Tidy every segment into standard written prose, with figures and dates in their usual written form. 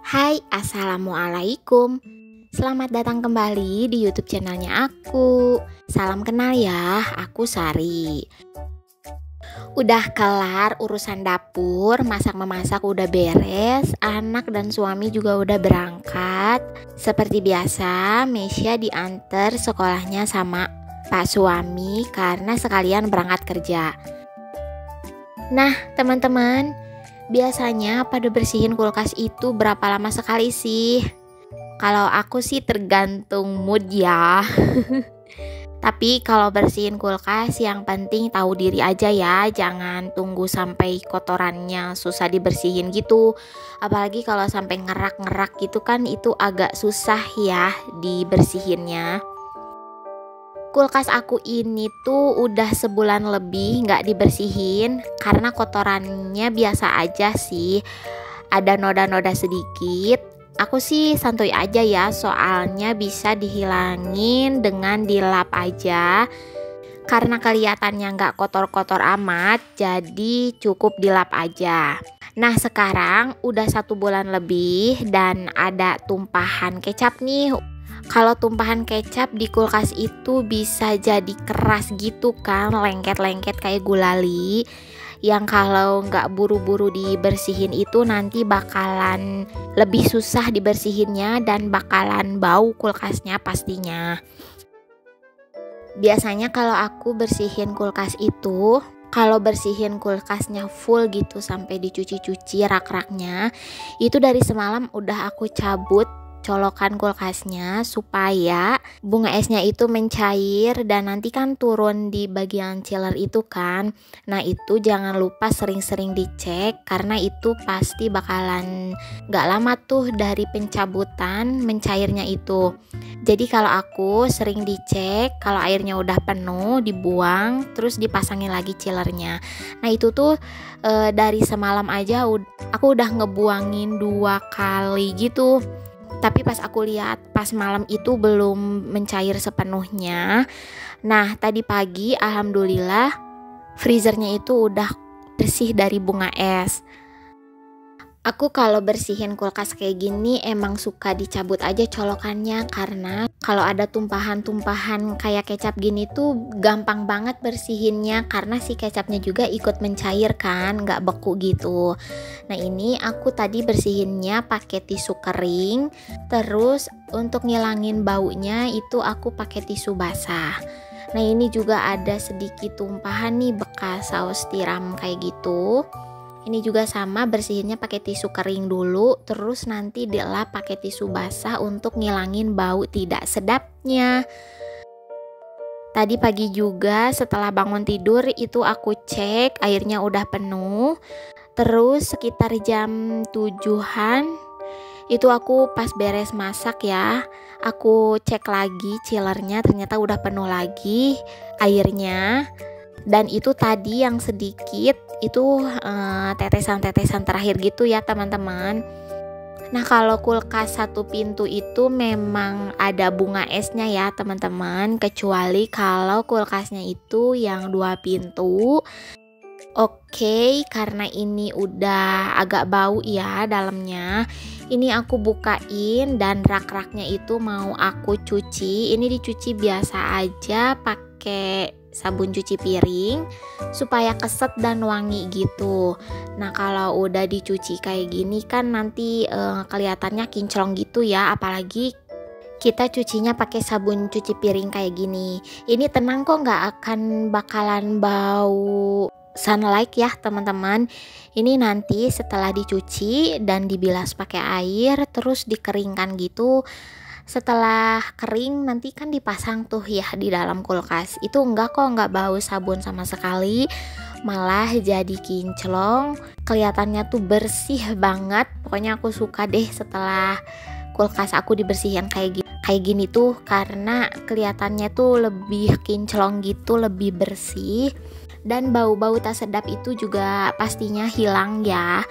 Hai, Assalamualaikum. Selamat datang kembali di YouTube channelnya aku. Salam kenal ya, aku Sari. Udah kelar urusan dapur, masak-memasak udah beres, anak dan suami juga udah berangkat. Seperti biasa, Mesya diantar sekolahnya sama Pak suami karena sekalian berangkat kerja. Nah, teman-teman, biasanya pada bersihin kulkas itu berapa lama sekali sih? Kalau aku sih tergantung mood ya. Tapi kalau bersihin kulkas yang penting tahu diri aja ya. Jangan tunggu sampai kotorannya susah dibersihin gitu. Apalagi kalau sampai ngerak-ngerak gitu kan itu agak susah ya dibersihinnya. Kulkas aku ini tuh udah sebulan lebih gak dibersihin karena kotorannya biasa aja sih. Ada noda-noda sedikit. Aku sih santuy aja ya, soalnya bisa dihilangin dengan dilap aja. Karena kelihatannya gak kotor-kotor amat, jadi cukup dilap aja. Nah, sekarang udah 1 bulan lebih dan ada tumpahan kecap nih. Kalau tumpahan kecap di kulkas itu bisa jadi keras gitu kan, lengket-lengket kayak gulali. Yang kalau nggak buru-buru dibersihin itu nanti bakalan lebih susah dibersihinnya dan bakalan bau kulkasnya pastinya. Biasanya kalau aku bersihin kulkas itu, kalau bersihin kulkasnya full gitu sampai dicuci-cuci rak-raknya, itu dari semalam udah aku cabut colokan kulkasnya supaya bunga esnya itu mencair dan nanti kan turun di bagian chiller itu kan. Nah, itu jangan lupa sering-sering dicek karena itu pasti bakalan gak lama tuh dari pencabutan mencairnya itu. Jadi kalau aku sering dicek, kalau airnya udah penuh dibuang terus dipasangin lagi chillernya. Nah, itu tuh dari semalam aja aku udah ngebuangin 2 kali gitu. Tapi pas aku lihat pas malam itu belum mencair sepenuhnya. Nah, tadi pagi alhamdulillah freezernya itu udah bersih dari bunga es. Aku kalau bersihin kulkas kayak gini emang suka dicabut aja colokannya karena kalau ada tumpahan-tumpahan kayak kecap gini tuh gampang banget bersihinnya karena si kecapnya juga ikut mencair kan, nggak beku gitu. Nah, ini aku tadi bersihinnya pakai tisu kering, terus untuk ngilangin baunya itu aku pakai tisu basah. Nah, ini juga ada sedikit tumpahan nih bekas saus tiram kayak gitu. Ini juga sama, bersihinnya pakai tisu kering dulu, terus nanti dilap pakai tisu basah untuk ngilangin bau tidak sedapnya. Tadi pagi juga setelah bangun tidur itu aku cek airnya udah penuh. Terus sekitar jam 7-an itu aku pas beres masak ya, aku cek lagi chillernya, ternyata udah penuh lagi airnya. Dan itu tadi yang sedikit itu tetesan-tetesan terakhir gitu ya teman-teman. Nah, kalau kulkas 1 pintu itu memang ada bunga esnya ya teman-teman, kecuali kalau kulkasnya itu yang 2 pintu. Oke, karena ini udah agak bau ya dalamnya. Ini aku bukain dan rak-raknya itu mau aku cuci. Ini dicuci biasa aja pakai sabun cuci piring supaya keset dan wangi gitu. Nah, kalau udah dicuci kayak gini kan nanti kelihatannya kinclong gitu ya, apalagi kita cucinya pakai sabun cuci piring kayak gini. Ini tenang kok, nggak akan bakalan bau sunlight ya teman-teman. Ini nanti setelah dicuci dan dibilas pakai air terus dikeringkan gitu. Setelah kering nanti kan dipasang tuh ya di dalam kulkas. Itu enggak kok, enggak bau sabun sama sekali, malah jadi kinclong. Kelihatannya tuh bersih banget. Pokoknya aku suka deh setelah kulkas aku dibersihin kayak gini tuh, karena kelihatannya tuh lebih kinclong gitu, lebih bersih. Dan bau-bau tak sedap itu juga pastinya hilang ya.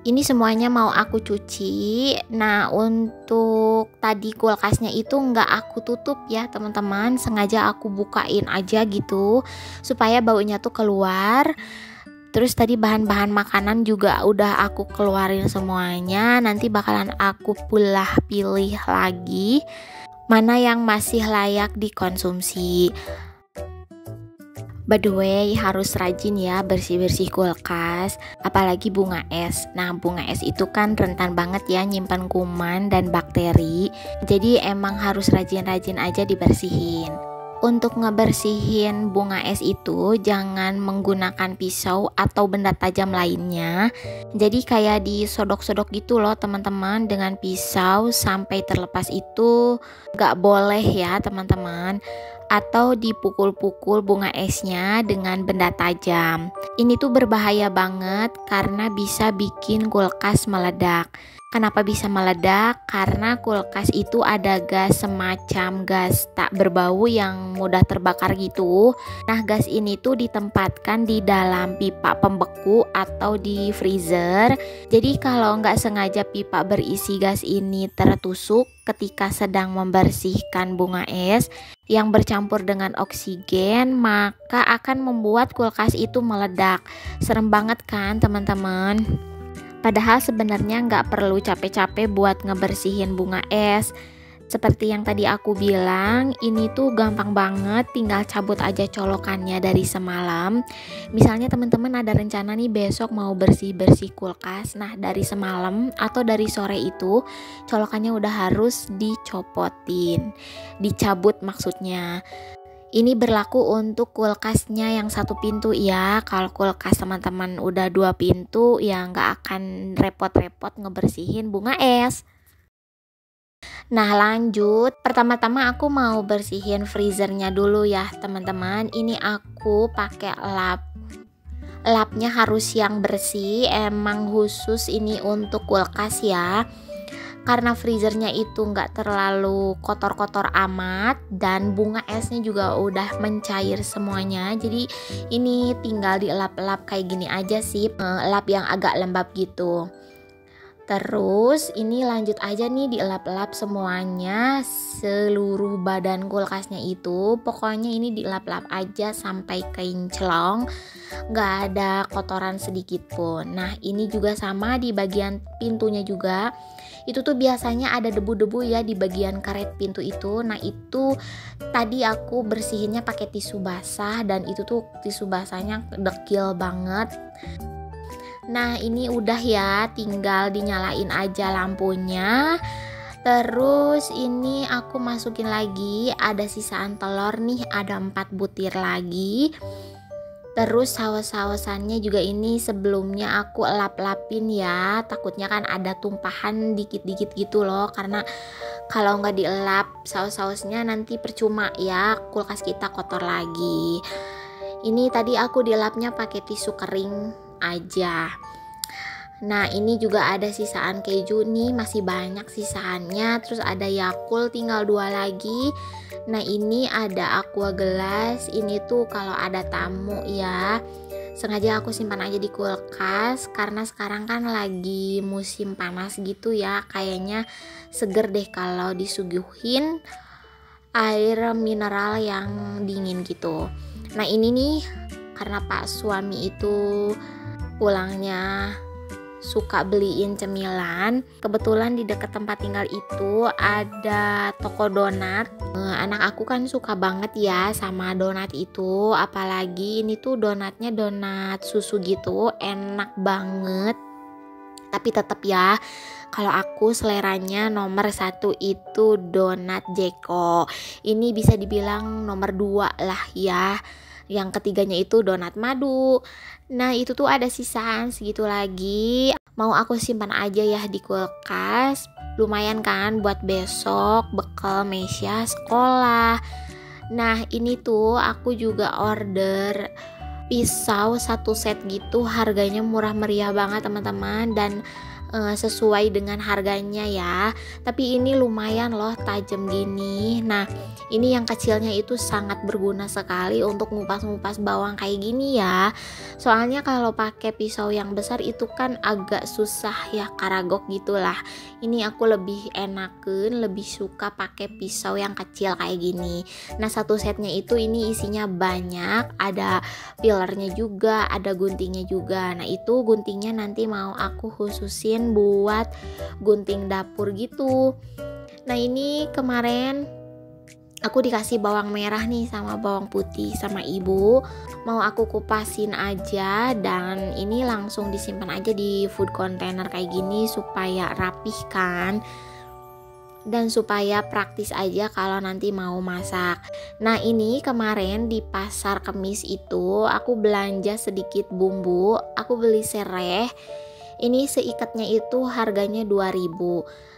Ini semuanya mau aku cuci. Nah, untuk tadi kulkasnya itu nggak aku tutup ya teman-teman, sengaja aku bukain aja gitu supaya baunya tuh keluar. Terus tadi bahan-bahan makanan juga udah aku keluarin semuanya. Nanti bakalan aku pilih lagi mana yang masih layak dikonsumsi. By the way, harus rajin ya bersih-bersih kulkas, apalagi bunga es. Nah, bunga es itu kan rentan banget ya nyimpan kuman dan bakteri. Jadi emang harus rajin-rajin aja dibersihin. Untuk ngebersihin bunga es itu jangan menggunakan pisau atau benda tajam lainnya. Jadi kayak disodok-sodok gitu loh teman-teman dengan pisau sampai terlepas itu gak boleh ya teman-teman. Atau dipukul-pukul bunga esnya dengan benda tajam. Ini tuh berbahaya banget karena bisa bikin kulkas meledak. Kenapa bisa meledak? Karena kulkas itu ada gas semacam gas tak berbau yang mudah terbakar gitu. Nah, gas ini tuh ditempatkan di dalam pipa pembeku atau di freezer. Jadi kalau nggak sengaja pipa berisi gas ini tertusuk ketika sedang membersihkan bunga es yang bercampur dengan oksigen, maka akan membuat kulkas itu meledak. Serem banget kan teman-teman? Padahal sebenarnya nggak perlu capek-capek buat ngebersihin bunga es. Seperti yang tadi aku bilang, ini tuh gampang banget, tinggal cabut aja colokannya dari semalam. Misalnya teman-teman ada rencana nih besok mau bersih-bersih kulkas. Nah, dari semalam atau dari sore itu colokannya udah harus dicopotin, dicabut maksudnya. Ini berlaku untuk kulkasnya yang satu pintu ya. Kalau kulkas teman-teman udah 2 pintu ya nggak akan repot-repot ngebersihin bunga es. Nah lanjut, pertama-tama aku mau bersihin freezernya dulu ya teman-teman. Ini aku pakai lap. Lapnya harus yang bersih, emang khusus ini untuk kulkas ya. Karena freezernya itu nggak terlalu kotor-kotor amat dan bunga esnya juga udah mencair semuanya. Jadi ini tinggal dilap-lap kayak gini aja sih, lap yang agak lembab gitu. Terus ini lanjut aja nih dilap-lap semuanya, seluruh badan kulkasnya itu. Pokoknya ini dilap-lap aja sampai kinclong, nggak ada kotoran sedikit pun. Nah ini juga sama di bagian pintunya juga. Itu tuh biasanya ada debu-debu ya di bagian karet pintu itu. Nah itu tadi aku bersihinnya pakai tisu basah dan itu tuh tisu basahnya dekil banget. Nah ini udah ya, tinggal dinyalain aja lampunya. Terus ini aku masukin lagi, ada sisaan telur nih, ada 4 butir lagi. Terus saus-sausannya juga ini sebelumnya aku lap-lapin ya, takutnya kan ada tumpahan dikit-dikit gitu loh, karena kalau nggak dielap saus-sausnya nanti percuma ya, kulkas kita kotor lagi. Ini tadi aku dilapnya pakai tisu kering aja. Nah ini juga ada sisaan keju nih, masih banyak sisaannya. Terus ada Yakult tinggal 2 lagi. Nah ini ada aqua gelas. Ini tuh kalau ada tamu ya, sengaja aku simpan aja di kulkas karena sekarang kan lagi musim panas gitu ya. Kayaknya seger deh kalau disuguhin air mineral yang dingin gitu. Nah ini nih karena Pak suami itu pulangnya suka beliin cemilan. Kebetulan di dekat tempat tinggal itu ada toko donat. Anak aku kan suka banget ya sama donat itu, apalagi ini tuh donatnya donat susu gitu, enak banget. Tapi tetap ya, kalau aku seleranya nomor 1 itu donat Jeko. Ini bisa dibilang nomor 2 lah ya. Yang ketiganya itu donat madu. Nah itu tuh ada sisaan segitu lagi. Mau aku simpan aja ya di kulkas. Lumayan kan buat besok bekal Mesya sekolah. Nah ini tuh aku juga order pisau 1 set gitu. Harganya murah meriah banget teman-teman. Dan sesuai dengan harganya ya. Tapi ini lumayan loh tajam gini. Nah ini yang kecilnya itu sangat berguna sekali untuk ngupas-ngupas bawang kayak gini ya. Soalnya kalau pakai pisau yang besar itu kan agak susah ya, karagok gitulah. Ini aku lebih enakan, lebih suka pakai pisau yang kecil kayak gini. Nah satu setnya itu ini isinya banyak, ada pilernya juga, ada guntingnya juga. Nah itu guntingnya nanti mau aku khususin buat gunting dapur gitu. Nah ini kemarin aku dikasih bawang merah nih sama bawang putih sama ibu, mau aku kupasin aja, dan ini langsung disimpan aja di food container kayak gini supaya rapih kan, dan supaya praktis aja kalau nanti mau masak. Nah ini kemarin di pasar Kemis itu aku belanja sedikit bumbu, aku beli sereh, ini seikatnya itu harganya 2.000.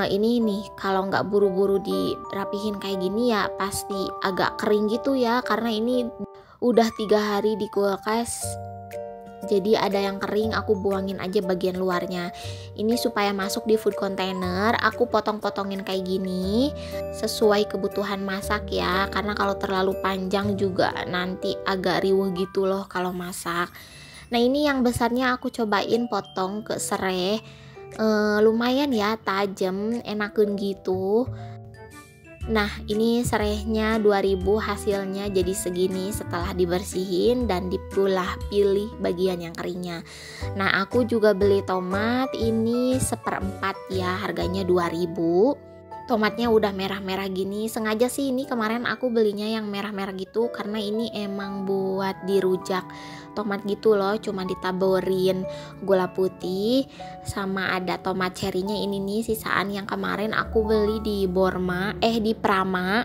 Ini nih kalau nggak buru-buru dirapihin kayak gini ya pasti agak kering gitu ya, karena ini udah 3 hari di kulkas, jadi ada yang kering, aku buangin aja bagian luarnya. Ini supaya masuk di food container, aku potong-potongin kayak gini sesuai kebutuhan masak ya, karena kalau terlalu panjang juga nanti agak riuh gitu loh kalau masak. Nah ini yang besarnya aku cobain potong ke serai, lumayan ya tajam, enakan gitu. Nah ini serehnya 2.000, hasilnya jadi segini setelah dibersihin dan dipilah pilih bagian yang keringnya. Nah aku juga beli tomat, ini 1/4 ya, harganya 2.000. Tomatnya udah merah-merah gini, sengaja sih ini kemarin aku belinya yang merah-merah gitu karena ini emang buat dirujak tomat gitu loh, cuma ditaburin gula putih sama ada tomat cherry-nya. Ini nih sisaan yang kemarin aku beli di di Prama.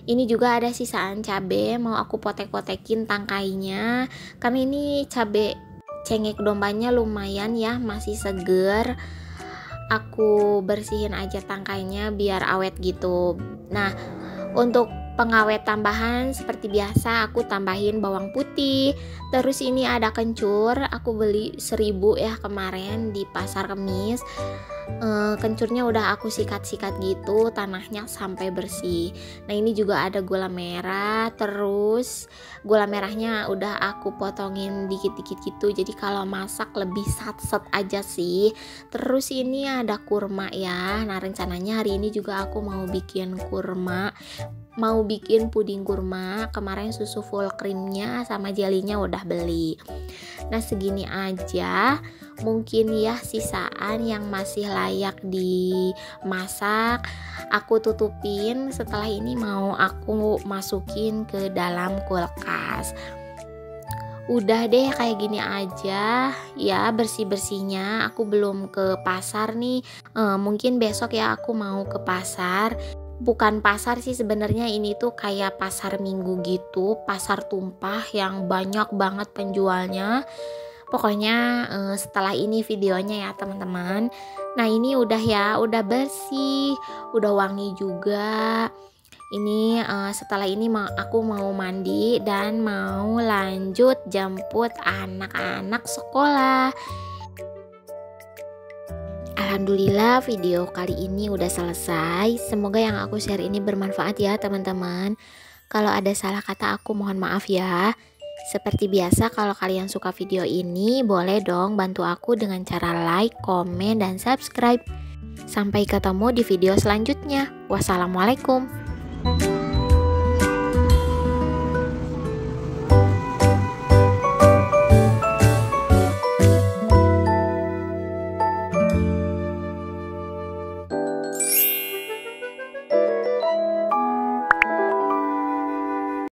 Ini juga ada sisaan cabe, mau aku potek-potekin tangkainya karena ini cabe cengek dombanya lumayan ya, masih seger. Aku bersihin aja tangkainya biar awet gitu. Nah untuk pengawet tambahan seperti biasa aku tambahin bawang putih. Terus ini ada kencur, aku beli 1.000 ya kemarin di pasar Kemis. Kencurnya udah aku sikat-sikat gitu tanahnya sampai bersih. Nah ini juga ada gula merah, terus gula merahnya udah aku potongin dikit-dikit gitu, jadi kalau masak lebih sat-set aja sih. Terus ini ada kurma ya. Nah rencananya hari ini juga aku mau bikin kurma, mau bikin puding kurma. Kemarin susu full creamnya sama jelinya udah beli. Nah segini aja mungkin ya sisaan yang masih layak dimasak. Aku tutupin, setelah ini mau aku masukin ke dalam kulkas. Udah deh kayak gini aja ya bersih-bersihnya. Aku belum ke pasar nih, mungkin besok ya aku mau ke pasar. Bukan pasar sih sebenarnya, ini tuh kayak pasar minggu gitu, pasar tumpah yang banyak banget penjualnya. Pokoknya setelah ini videonya ya teman-teman. Nah ini udah ya, udah bersih, udah wangi juga. Ini setelah ini aku mau mandi dan mau lanjut jemput anak-anak sekolah. Alhamdulillah video kali ini udah selesai. Semoga yang aku share ini bermanfaat ya teman-teman. Kalau ada salah kata aku mohon maaf ya. Seperti biasa kalau kalian suka video ini boleh dong bantu aku dengan cara like, komen, dan subscribe. Sampai ketemu di video selanjutnya. Wassalamualaikum.